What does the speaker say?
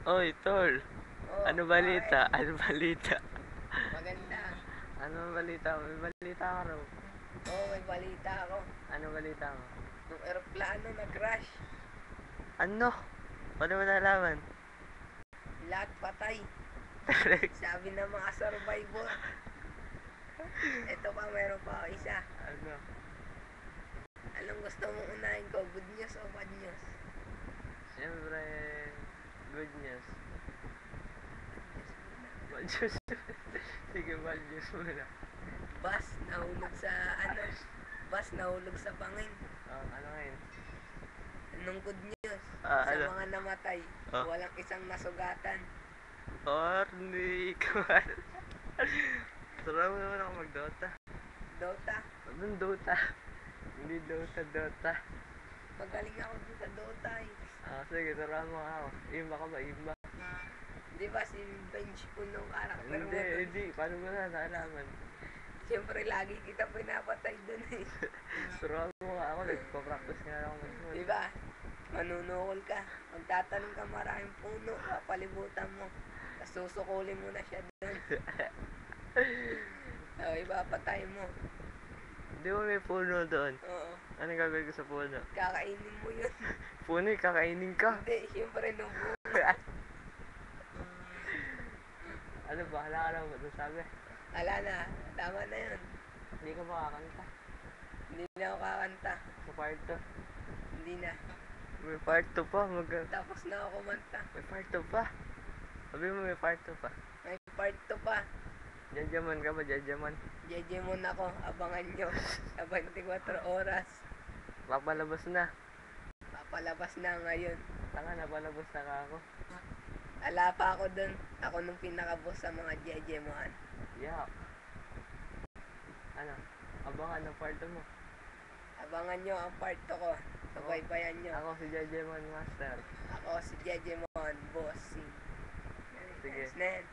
Oy, tol. Oh, Ano bakit? balita? Ano balita? Maganda. Ano balita? May balita ka raw. Oh, may balita ako. Ano balita mo? Yung eroplano nag-crash. Ano? Paano mo nalaman? Lahat patay. Sabi ng mga survivor. Ito pa, meron pa ako isa. Ano? Anong gusto mong unahin ko? Good news o bad news? Siyempre, good news. Bad news muna. Bad news. Sige, bad news muna. Bus nahulog sa ano? Bus nahulog sa bangin. Ano ngayon? Anong good news? Ah, Sa ano? mga namatay, Oh. walang isang nasugatan. Orny, ikaw. Sarap mo naman ako mag-Dota. Dota. Anong Dota? Hindi Dota. Magaling ako dun sa Dota eh. Sige, turuan mo ako. Imba ka ba? Imba? Di ba si Bench Puno karakter mo Hindi, dun? hindi. Paano mo na nalaman? Siyempre lagi kita pinapatay dun eh. Turuan mo nga ako. Nagpa-practice nga ako mag-Dota. Di ba? Manunukol ka. Magtatanong ka maraming puno, papalibutan mo. Tapos susukulin mo na siya dun. O, ipapatay mo. Di ba may puno doon? Oo. Anong gagawin ko sa puno? Kakainin mo yun. Puno, kakainin ka. Hindi, siyempre nung Ano ba? Hala ka lang ba? Sabi? Ala na, tama na yun. Hindi ka makakanta. Hindi na ako kakanta. Sa part 2. Hindi na. May part 2 pa. Tapos na ako kumanta. May part 2 pa. Sabi mo may part 2 pa. May part 2 pa. Jajaman ka ba? Jajaman? Jejemon ako, abangan nyo. Sa 24 oras. Papalabas na. Papalabas na ngayon. Tanga, napalabas na ka ako. Ala pa ako dun. Ako nung pinaka-boss sa mga Jejemohan. Yeah. Ano? Abangan ng part 2 mo. Abangan nyo ang part 2 ko. Subaybayan nyo. Ako si Jajaman Master. Ako si Jejemon, bossing. Sige. Yes, Nen.